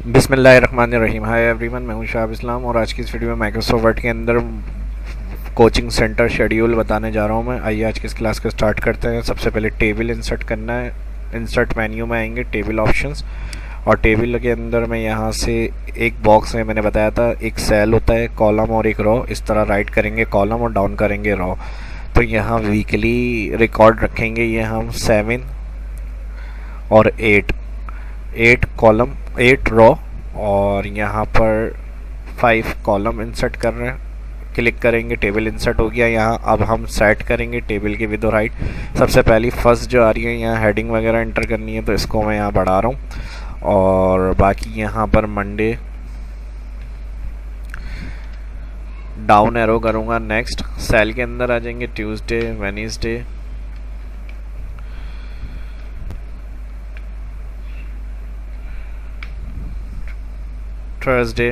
बिस्मिल्लाहिर्रहमानिर्रहीम। Hi everyone, मैं हूं शाह इस्लाम और आज की इस वीडियो में माइक्रोसॉफ्ट वर्ड के अंदर कोचिंग सेंटर शेड्यूल बताने जा रहा हूं मैं। आइए आज की इस क्लास को स्टार्ट करते हैं। सबसे पहले टेबल इंसर्ट करना है। इंसर्ट मेन्यू में आएंगे, टेबल ऑप्शंस, और टेबल के अंदर में यहाँ से एक बॉक्स में मैंने बताया था एक सेल होता है, कॉलम और एक रो। इस तरह राइट करेंगे कॉलम और डाउन करेंगे रो। तो यहाँ वीकली रिकॉर्ड रखेंगे ये हम 7 और 8 कॉलम 8 रो, और यहाँ पर 5 कॉलम इंसर्ट कर रहे हैं। क्लिक करेंगे, टेबल इंसर्ट हो गया। यहाँ अब हम सेट करेंगे टेबल की विद और हाइट। सबसे पहली फर्स्ट जो आ रही है यहाँ हेडिंग वगैरह एंटर करनी है, तो इसको मैं यहाँ बढ़ा रहा हूँ। और बाकी यहाँ पर मंडे डाउन एरो करूँगा। नेक्स्ट सेल के अंदर आ जाएंगे, ट्यूसडे, वेडनेसडे, थर्सडे,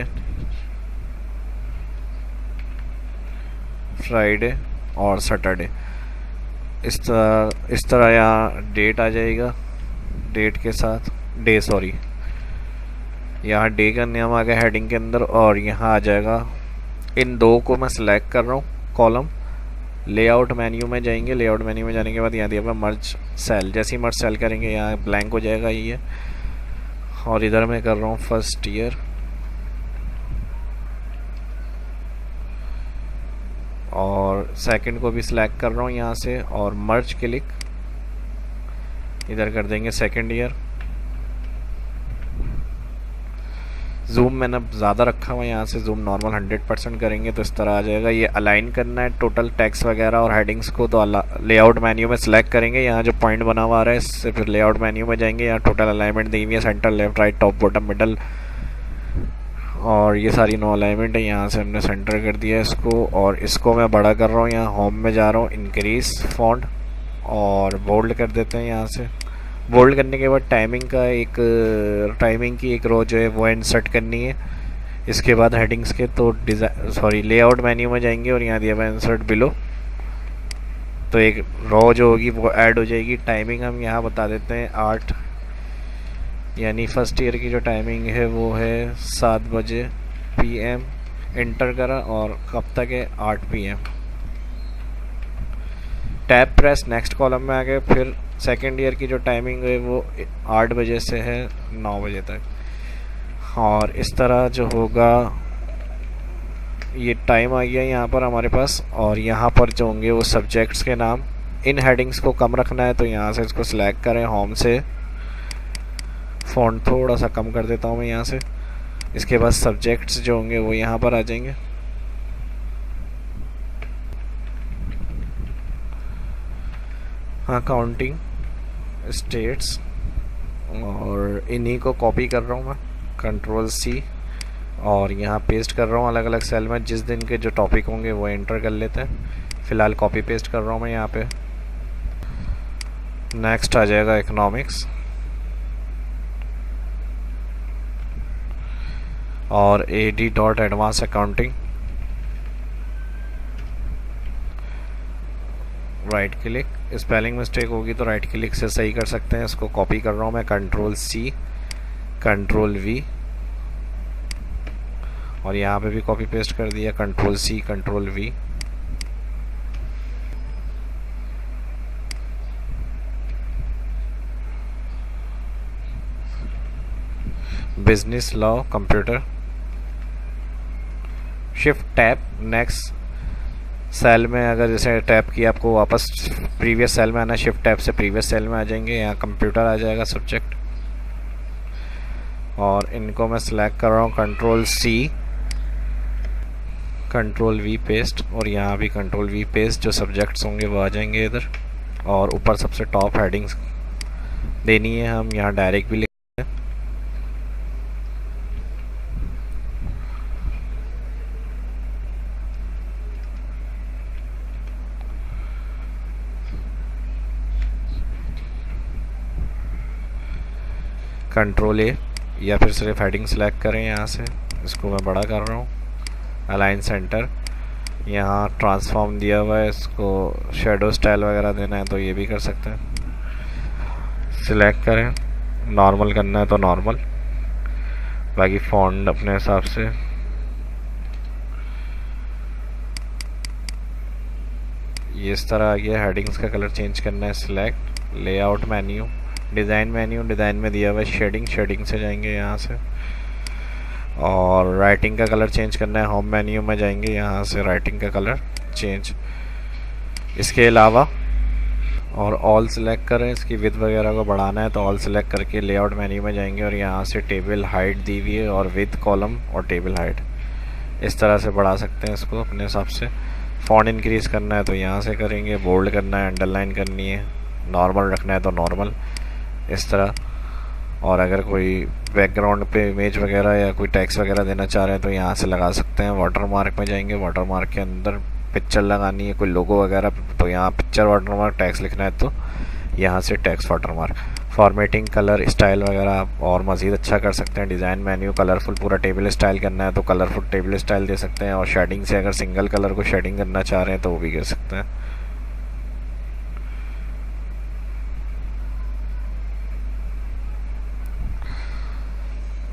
फ्राइडे और सैटरडे। इस तरह यहाँ डेट आ जाएगा, डेट के साथ यहाँ डे का नाम आ गया हेडिंग के अंदर, और यहाँ आ जाएगा। इन दो को मैं सिलेक्ट कर रहा हूँ कॉलम। लेआउट मेन्यू में जाएंगे, लेआउट मेन्यू में जाने के बाद यहाँ दिया हुआ मर्ज सेल। जैसे ही मर्ज सेल करेंगे यहाँ ब्लैंक हो जाएगा ये। और इधर मैं कर रहा हूँ फर्स्ट ईयर, और सेकंड को भी सिलेक्ट कर रहा हूँ यहाँ से, और मर्ज क्लिक इधर कर देंगे सेकंड ईयर। जूम मैंने ज़्यादा रखा हुआ है, यहाँ से जूम नॉर्मल 100% करेंगे तो इस तरह आ जाएगा। ये अलाइन करना है टोटल टेक्स्ट वगैरह और हेडिंग्स को, तो लेआउट मेन्यू में सिलेक्ट करेंगे। यहाँ जो पॉइंट बना हुआ है इससे फिर लेआउट मेन्यू में जाएंगे। यहाँ टोटल अलाइनमेंट दी हुई है, centre, left, right, top, bottom, middle, और ये सारी नो अलाइनमेंट है। यहाँ से हमने सेंटर कर दिया है इसको, और इसको मैं बड़ा कर रहा हूँ। यहाँ होम में जा रहा हूँ, इंक्रीज फॉन्ट, और बोल्ड कर देते हैं। यहाँ से बोल्ड करने के बाद टाइमिंग की एक रो जो है वो इंसर्ट करनी है। इसके बाद हेडिंग्स के तो लेआउट मेन्यू में जाएंगे और यहाँ दिया हुआ इंसर्ट बिलो, तो एक रो जो होगी वो ऐड हो जाएगी। टाइमिंग हम यहाँ बता देते हैं 8, यानी फर्स्ट ईयर की जो टाइमिंग है वो है 7 बजे PM। इंटर करा और कब तक है 8 PM। Tab press, next column में आ गए। फिर सेकेंड ईयर की जो टाइमिंग है वो 8 बजे से है 9 बजे तक। और इस तरह जो होगा ये टाइम आ गया यहाँ पर हमारे पास। और यहाँ पर जो होंगे वो सब्जेक्ट्स के नाम। इन हेडिंग्स को कम रखना है तो यहाँ से इसको सिलेक्ट करें, होम से फ़ॉन्ट थोड़ा सा कम कर देता हूँ मैं यहाँ से। इसके बाद सब्जेक्ट्स जो होंगे वो यहाँ पर आ जाएंगे। हाँ, काउंटिंग, स्टेट्स, और इन्हीं को कॉपी कर रहा हूँ मैं, Ctrl+C, और यहाँ पेस्ट कर रहा हूँ अलग अलग सेल में। जिस दिन के जो टॉपिक होंगे वो एंटर कर लेते हैं। फ़िलहाल कॉपी पेस्ट कर रहा हूँ मैं यहाँ पे। नेक्स्ट आ जाएगा इकोनॉमिक्स, और AD.Advanced Accounting। Right click, spelling mistake होगी तो राइट क्लिक से सही कर सकते हैं। इसको कॉपी कर रहा हूँ मैं, Ctrl+C, Ctrl+V, और यहाँ पे भी कॉपी पेस्ट कर दिया, Ctrl+C, Ctrl+V। Business law, computer, shift tab. Next cell में अगर जैसे टैप किया आपको वापस प्रीवियस सेल में आना, शिफ्ट टैब से प्रीवियस सेल में आ जाएंगे। यहाँ कंप्यूटर आ जाएगा सब्जेक्ट, और इनको मैं सिलेक्ट कर रहा हूँ, Ctrl+C, Ctrl+V पेस्ट, और यहाँ भी Ctrl+V पेस्ट। जो सब्जेक्ट्स होंगे वो आ जाएंगे इधर, और ऊपर सबसे टॉप हेडिंग्स देनी है। हम यहाँ डायरेक्ट भी Ctrl+A, या फिर सिर्फ हेडिंग सेलेक्ट करें यहाँ से। इसको मैं बड़ा कर रहा हूँ, अलाइन सेंटर। यहाँ ट्रांसफॉर्म दिया हुआ है, इसको शेडो स्टाइल वगैरह देना है तो ये भी कर सकते हैं। सिलेक्ट करें, नॉर्मल करना है तो नॉर्मल, बाकी फॉन्ट अपने हिसाब से। ये इस तरह आ गया। हेडिंग्स का कलर चेंज करना है, select layout menu, design menu, design में दिया हुआ है शेडिंग, शेडिंग से जाएंगे यहाँ से। और राइटिंग का कलर चेंज करना है, होम मेन्यू में जाएंगे, यहाँ से राइटिंग का कलर चेंज। इसके अलावा और ऑल सेलेक्ट करें, इसकी विड्थ वगैरह को बढ़ाना है तो ऑल सेलेक्ट करके लेआउट मेन्यू में जाएंगे और यहाँ से टेबल हाइट दी हुई है और विड्थ कॉलम और टेबल हाइट इस तरह से बढ़ा सकते हैं इसको अपने हिसाब से। फॉन्ट इंक्रीज़ करना है तो यहाँ से करेंगे, बोल्ड करना है, अंडरलाइन करनी है, नॉर्मल रखना है तो नॉर्मल इस तरह। और अगर कोई बैकग्राउंड पे इमेज वगैरह या कोई टेक्स्ट वगैरह देना चाह रहे हैं तो यहाँ से लगा सकते हैं। वाटर मार्क में जाएंगे, वाटर मार्क के अंदर पिक्चर लगानी है, कोई लोगो वगैरह तो यहाँ पिक्चर वाटर मार्क, टेक्स्ट लिखना है तो यहाँ से text water mark. Formatting, colour style वगैरह आप और मज़ीद अच्छा कर सकते हैं। डिज़ाइन मेन्यू, कलरफुल पूरा टेबल स्टाइल करना है तो कलरफुल टेबल स्टाइल दे सकते हैं। और शेडिंग से अगर सिंगल कलर को शेडिंग करना चाह रहे हैं तो वो भी कर सकते हैं।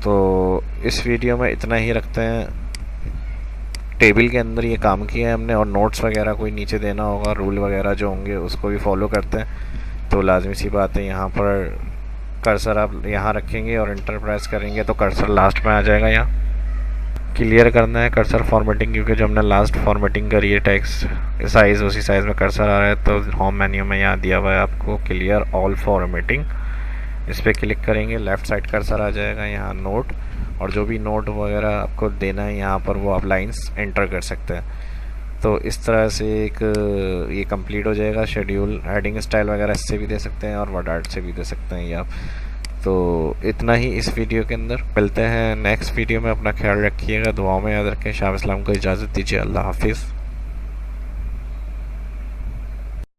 तो इस वीडियो में इतना ही रखते हैं। टेबल के अंदर ये काम किया है हमने, और नोट्स वगैरह कोई नीचे देना होगा, रूल वगैरह जो होंगे उसको भी फॉलो करते हैं। तो लाजमी सी बात है, यहाँ पर कर्सर आप यहाँ रखेंगे और इंटर प्रेस करेंगे तो कर्सर लास्ट में आ जाएगा। यहाँ क्लियर करना है कर्सर फॉर्मेटिंग, क्योंकि जो हमने लास्ट फॉर्मेटिंग करी है टेक्स्ट साइज़, उसी साइज़ में कर्सर आ रहा है। तो होम मेन्यू में यहाँ दिया हुआ है आपको क्लियर ऑल फॉर्मेटिंग, इस पर क्लिक करेंगे, लेफ़्ट साइड कर्सर आ जाएगा, यहाँ नोट, और जो भी नोट वगैरह आपको देना है यहाँ पर वो आप लाइंस एंटर कर सकते हैं। तो इस तरह से एक ये कंप्लीट हो जाएगा शेड्यूल। हेडिंग स्टाइल वगैरह इससे भी दे सकते हैं और वर्ड आर्ट से भी दे सकते हैं ये आप। तो इतना ही इस वीडियो के अंदर, मिलते हैं नेक्स्ट वीडियो में। अपना ख्याल रखिएगा, दुआओं में याद रखें। शाह इस्लाम को इजाज़त दीजिए, अल्लाह हाफिज़।